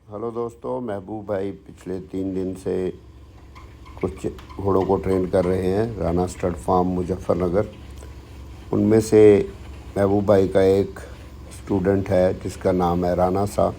Hello दोस्तों, महबूब भाई पिछले 3 दिन से कुछ घोड़ों को ट्रेन कर रहे हैं राना स्टड फार्म मुजफ्फरनगर। उनमें से महबूब भाई का एक स्टूडेंट है जिसका नाम है राना सा।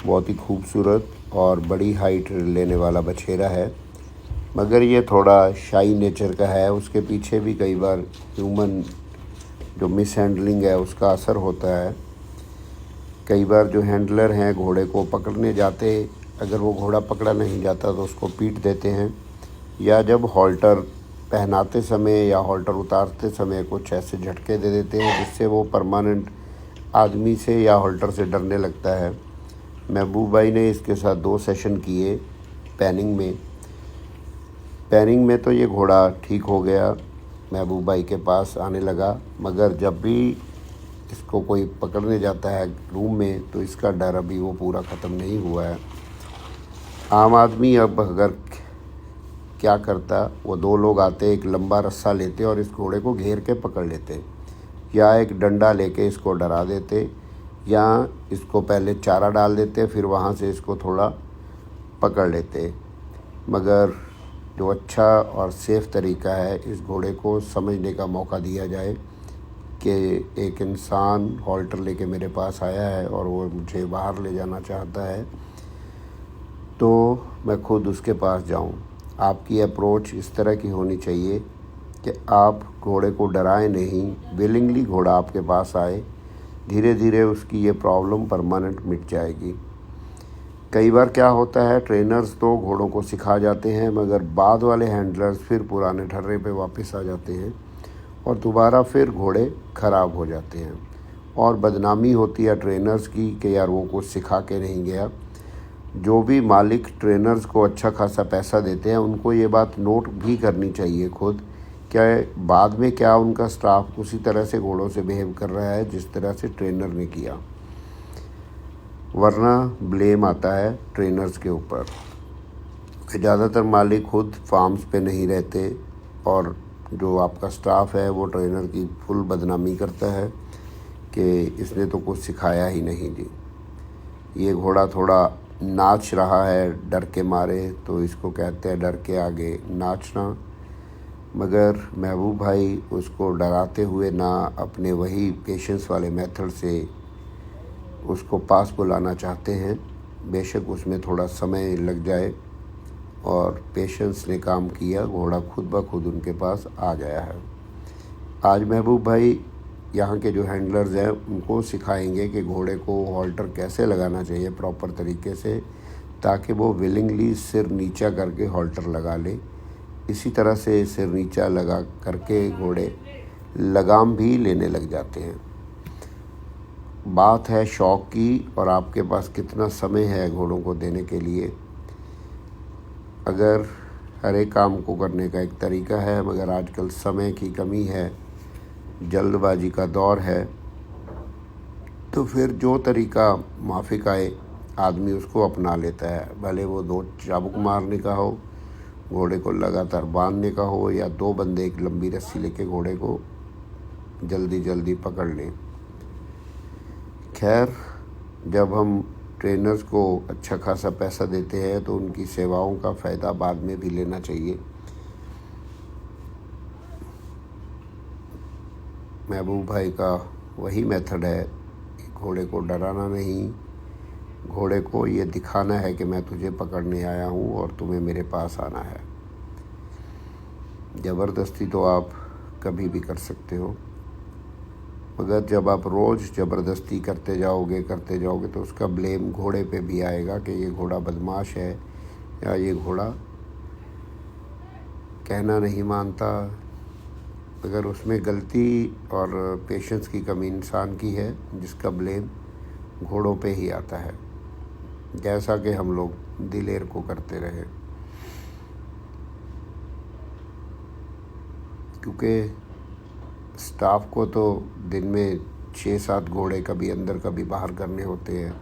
बहुत ही खूबसूरत और बड़ी हाइट लेने वाला बछेरा है, मगर ये थोड़ा शाई नेचर का है। उसके पीछे भी कई बार ह्यूमन जो मिस हैंडलिंग है उसका असर होता है। कई बार जो हैंडलर हैं घोड़े को पकड़ने जाते, अगर वो घोड़ा पकड़ा नहीं जाता तो उसको पीट देते हैं, या जब हॉल्टर पहनाते समय या हॉल्टर उतारते समय कुछ ऐसे झटके दे देते हैं जिससे वो परमानेंट आदमी से या हॉल्टर से डरने लगता है। महबूब भाई ने इसके साथ 2 सेशन किए पैनिंग में तो ये घोड़ा ठीक हो गया, महबूब भाई के पास आने लगा। मगर जब भी इसको कोई पकड़ने जाता है रूम में तो इसका डर अभी वो पूरा ख़त्म नहीं हुआ है। आम आदमी अब अगर क्या करता, वो 2 लोग आते, एक लंबा रस्सा लेते और इस घोड़े को घेर के पकड़ लेते, या एक डंडा लेके इसको डरा देते, या इसको पहले चारा डाल देते फिर वहाँ से इसको थोड़ा पकड़ लेते। मगर जो अच्छा और सेफ़ तरीका है, इस घोड़े को समझने का मौका दिया जाए कि एक इंसान हॉल्टर लेके मेरे पास आया है और वो मुझे बाहर ले जाना चाहता है, तो मैं खुद उसके पास जाऊं। आपकी अप्रोच इस तरह की होनी चाहिए कि आप घोड़े को डराएं नहीं, विलिंगली घोड़ा आपके पास आए। धीरे धीरे उसकी ये प्रॉब्लम परमानेंट मिट जाएगी। कई बार क्या होता है, ट्रेनर्स तो घोड़ों को सिखा जाते हैं, मगर बाद वाले हैंडलर्स फिर पुराने ठर्रे पे वापस आ जाते हैं और दोबारा फिर घोड़े ख़राब हो जाते हैं और बदनामी होती है ट्रेनर्स की कि यार वो कुछ सिखा के नहीं गया। जो भी मालिक ट्रेनर्स को अच्छा खासा पैसा देते हैं उनको ये बात नोट भी करनी चाहिए खुद, क्या बाद में क्या उनका स्टाफ उसी तरह से घोड़ों से बिहेव कर रहा है जिस तरह से ट्रेनर ने किया, वरना ब्लेम आता है ट्रेनर्स के ऊपर। ज़्यादातर मालिक खुद फार्म्स पे नहीं रहते और जो आपका स्टाफ है वो ट्रेनर की फुल बदनामी करता है कि इसने तो कुछ सिखाया ही नहीं जी। ये घोड़ा थोड़ा नाच रहा है डर के मारे, तो इसको कहते हैं डर के आगे नाचना। मगर महबूब भाई उसको डराते हुए ना अपने वही पेशेंस वाले मेथड से उसको पास बुलाना चाहते हैं। बेशक उसमें थोड़ा समय लग जाए, और पेशेंस ने काम किया, घोड़ा खुद ब खुद उनके पास आ गया है। आज महबूब भाई यहाँ के जो हैंडलर्स हैं उनको सिखाएंगे कि घोड़े को हॉल्टर कैसे लगाना चाहिए प्रॉपर तरीके से, ताकि वो विलिंगली सिर नीचा करके हॉल्टर लगा ले। इसी तरह से सिर नीचा लगा करके घोड़े लगाम भी लेने लग जाते हैं। बात है शौक़ की, और आपके पास कितना समय है घोड़ों को देने के लिए। अगर हर एक काम को करने का एक तरीका है, मगर आजकल समय की कमी है, जल्दबाजी का दौर है, तो फिर जो तरीका माफिक आए आदमी उसको अपना लेता है। भले वो 2 चाबुक मारने का हो, घोड़े को लगातार बांधने का हो, या 2 बंदे एक लंबी रस्सी लेके घोड़े को जल्दी जल्दी पकड़ लें। खैर, जब हम ट्रेनर्स को अच्छा खासा पैसा देते हैं तो उनकी सेवाओं का फ़ायदा बाद में भी लेना चाहिए। महबूब भाई का वही मेथड है, घोड़े को डराना नहीं, घोड़े को ये दिखाना है कि मैं तुझे पकड़ने आया हूँ और तुम्हें मेरे पास आना है। ज़बरदस्ती तो आप कभी भी कर सकते हो, मगर जब आप रोज़ ज़बरदस्ती करते जाओगे तो उसका ब्लेम घोड़े पे भी आएगा कि ये घोड़ा बदमाश है, या ये घोड़ा कहना नहीं मानता। अगर उसमें गलती और पेशेंस की कमी इंसान की है, जिसका ब्लेम घोड़ों पे ही आता है, जैसा कि हम लोग दिलेर को करते रहे। क्योंकि स्टाफ को तो दिन में 6-7 घोड़े कभी अंदर कभी बाहर करने होते हैं,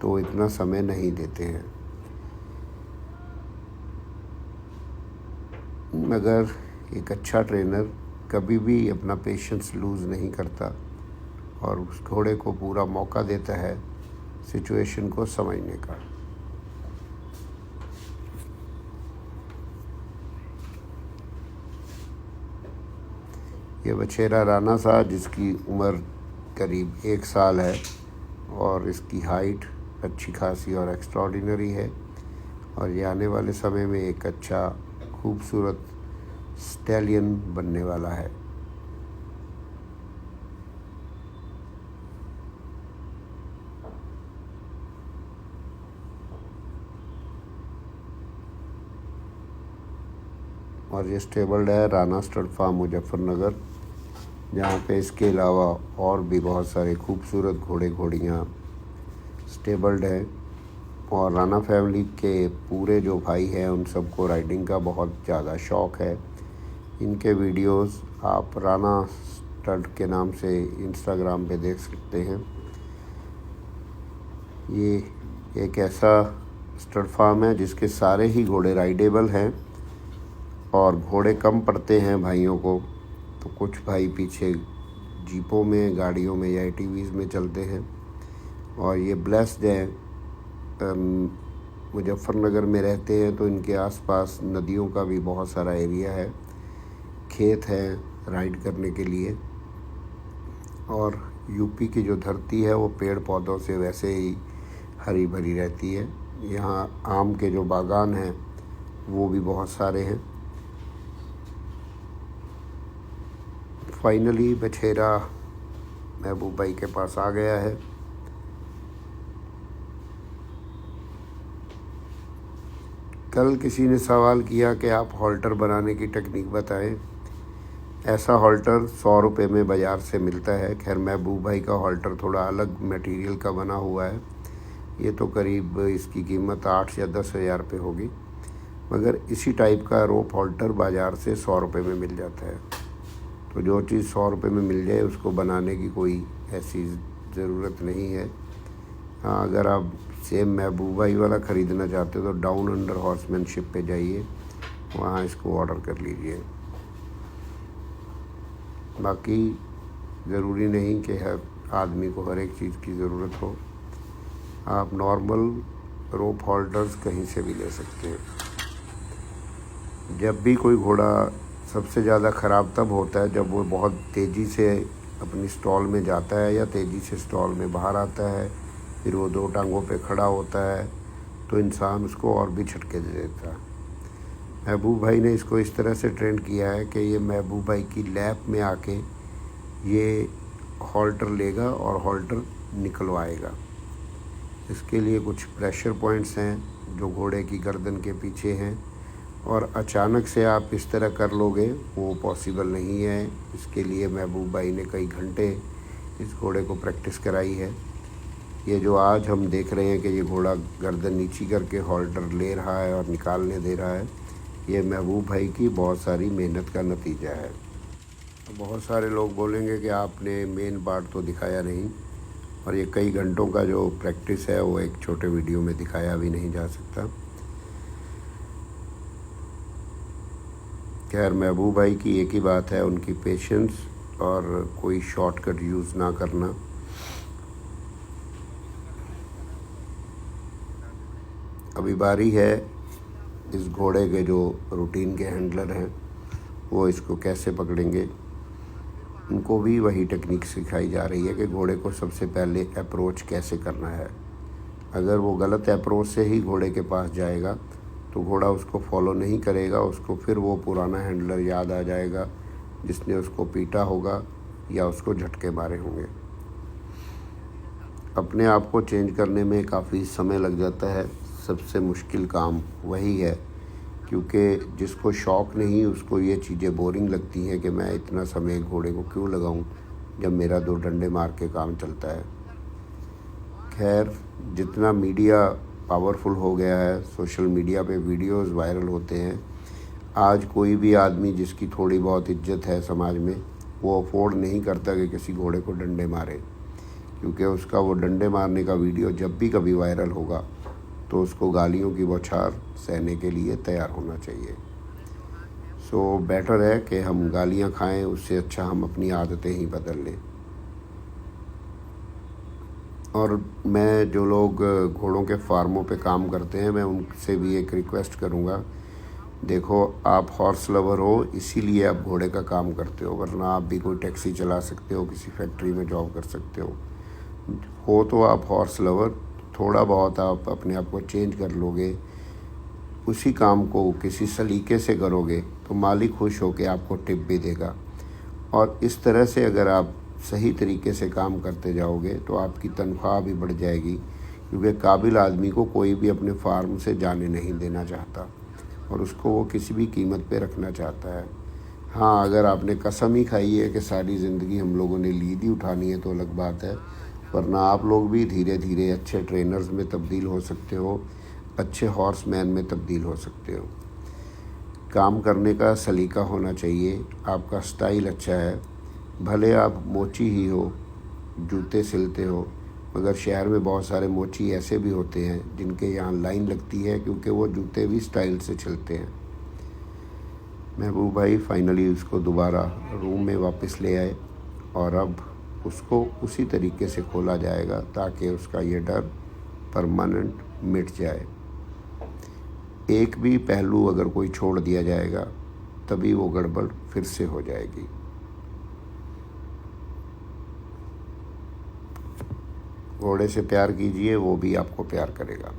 तो इतना समय नहीं देते हैं। मगर एक अच्छा ट्रेनर कभी भी अपना पेशेंस लूज़ नहीं करता और उस घोड़े को पूरा मौका देता है सिचुएशन को समझने का। ये बछेरा राना सा जिसकी उम्र करीब 1 साल है और इसकी हाइट अच्छी खासी और एक्स्ट्राऑर्डिनरी है और ये आने वाले समय में एक अच्छा खूबसूरत स्टैलियन बनने वाला है। और ये स्टेबल्ड है राना स्टड फार्म मुजफ्फरनगर, जहाँ पे इसके अलावा और भी बहुत सारे खूबसूरत घोड़े घोड़ियाँ स्टेबल्ड हैं। और राना फैमिली के पूरे जो भाई हैं उन सबको राइडिंग का बहुत ज़्यादा शौक़ है। इनके वीडियोस आप राना स्टड के नाम से इंस्टाग्राम पे देख सकते हैं। ये एक ऐसा स्टड फार्म है जिसके सारे ही घोड़े राइडेबल हैं और घोड़े कम पड़ते हैं भाइयों को, तो कुछ भाई पीछे जीपों में, गाड़ियों में या एटीवीज़ में चलते हैं। और ये ब्लेस्ड हैं, मुजफ्फरनगर में रहते हैं तो इनके आसपास नदियों का भी बहुत सारा एरिया है, खेत है राइड करने के लिए। और यूपी की जो धरती है वो पेड़ पौधों से वैसे ही हरी भरी रहती है। यहाँ आम के जो बागान हैं वो भी बहुत सारे हैं। फाइनली बछेरा महबूब भाई के पास आ गया है। कल किसी ने सवाल किया कि आप हॉल्टर बनाने की टेक्निक बताएं। ऐसा हॉल्टर 100 रुपये में बाज़ार से मिलता है। खैर महबूब भाई का हॉल्टर थोड़ा अलग मटेरियल का बना हुआ है, ये तो करीब इसकी कीमत 8 या 10 हज़ार रुपये होगी, मगर इसी टाइप का रोप हॉल्टर बाज़ार से 100 रुपये में मिल जाता है। तो जो चीज़ 100 रुपये में मिल जाए उसको बनाने की कोई ऐसी ज़रूरत नहीं है। हाँ, अगर आप सेम महबूब भाई वाला ख़रीदना चाहते हो तो डाउन अंडर हॉर्समैनशिप पे जाइए, वहाँ इसको ऑर्डर कर लीजिए। बाकी ज़रूरी नहीं कि हर आदमी को हर एक चीज़ की ज़रूरत हो, आप नॉर्मल रोप होल्डर्स कहीं से भी ले सकते हैं। जब भी कोई घोड़ा सबसे ज़्यादा ख़राब तब होता है जब वो बहुत तेज़ी से अपनी स्टॉल में जाता है या तेज़ी से स्टॉल में बाहर आता है, फिर वो 2 टांगों पे खड़ा होता है तो इंसान उसको और भी झटके दे देता है। महबूब भाई ने इसको इस तरह से ट्रेंड किया है कि ये महबूब भाई की लैप में आके ये हॉल्टर लेगा और हॉल्टर निकलवाएगा। इसके लिए कुछ प्रेशर पॉइंट्स हैं जो घोड़े की गर्दन के पीछे हैं और अचानक से आप इस तरह कर लोगे वो पॉसिबल नहीं है। इसके लिए महबूब भाई ने कई घंटे इस घोड़े को प्रैक्टिस कराई है। ये जो आज हम देख रहे हैं कि ये घोड़ा गर्दन नीची करके हॉल्टर ले रहा है और निकालने दे रहा है, ये महबूब भाई की बहुत सारी मेहनत का नतीजा है। बहुत सारे लोग बोलेंगे कि आपने मेन पार्ट तो दिखाया नहीं, और ये कई घंटों का जो प्रैक्टिस है वो एक छोटे वीडियो में दिखाया भी नहीं जा सकता। खैर महबूब भाई की एक ही बात है, उनकी पेशेंस और कोई शॉर्टकट यूज़ ना करना। अभी बारी है इस घोड़े के जो रूटीन के हैंडलर हैं वो इसको कैसे पकड़ेंगे। उनको भी वही टेक्निक सिखाई जा रही है कि घोड़े को सबसे पहले अप्रोच कैसे करना है। अगर वो गलत अप्रोच से ही घोड़े के पास जाएगा तो घोड़ा उसको फॉलो नहीं करेगा, उसको फिर वो पुराना हैंडलर याद आ जाएगा जिसने उसको पीटा होगा या उसको झटके मारे होंगे। अपने आप को चेंज करने में काफ़ी समय लग जाता है। सबसे मुश्किल काम वही है, क्योंकि जिसको शौक़ नहीं उसको ये चीज़ें बोरिंग लगती हैं कि मैं इतना समय घोड़े को क्यों लगाऊं जब मेरा 2 डंडे मार के काम चलता है। खैर, जितना मीडिया पावरफुल हो गया है, सोशल मीडिया पे वीडियोस वायरल होते हैं, आज कोई भी आदमी जिसकी थोड़ी बहुत इज्जत है समाज में वो अफोर्ड नहीं करता कि किसी घोड़े को डंडे मारे, क्योंकि उसका वो डंडे मारने का वीडियो जब भी कभी वायरल होगा तो उसको गालियों की बौछार सहने के लिए तैयार होना चाहिए। सो बेटर है कि हम गालियाँ खाएं, उससे अच्छा हम अपनी आदतें ही बदल लें। और मैं जो लोग घोड़ों के फार्मों पे काम करते हैं मैं उनसे भी एक रिक्वेस्ट करूँगा, देखो, आप हॉर्स लवर हो, इसीलिए आप घोड़े का काम करते हो, वरना आप भी कोई टैक्सी चला सकते हो, किसी फैक्ट्री में जॉब कर सकते हो तो आप हॉर्स लवर, थोड़ा बहुत आप अपने आप को चेंज कर लोगे, उसी काम को किसी सलीके से करोगे तो मालिक खुश होकर आपको टिप भी देगा। और इस तरह से अगर आप सही तरीके से काम करते जाओगे तो आपकी तनख्वाह भी बढ़ जाएगी, क्योंकि काबिल आदमी को कोई भी अपने फार्म से जाने नहीं देना चाहता और उसको वो किसी भी कीमत पे रखना चाहता है। हाँ, अगर आपने कसम ही खाई है कि सारी ज़िंदगी हम लोगों ने लीद ही उठानी है तो अलग बात है, वरना आप लोग भी धीरे धीरे अच्छे ट्रेनर्स में तब्दील हो सकते हो, अच्छे हॉर्समैन में तब्दील हो सकते हो। काम करने का सलीका होना चाहिए, आपका स्टाइल अच्छा है, भले आप मोची ही हो, जूते सिलते हो, मगर शहर में बहुत सारे मोची ऐसे भी होते हैं जिनके यहाँ लाइन लगती है, क्योंकि वो जूते भी स्टाइल से चलते हैं। महबूब भाई फाइनली उसको दोबारा रूम में वापस ले आए और अब उसको उसी तरीके से खोला जाएगा ताकि उसका ये डर परमानेंट मिट जाए। एक भी पहलू अगर कोई छोड़ दिया जाएगा तभी वो गड़बड़ फिर से हो जाएगी। घोड़े से प्यार कीजिए, वो भी आपको प्यार करेगा।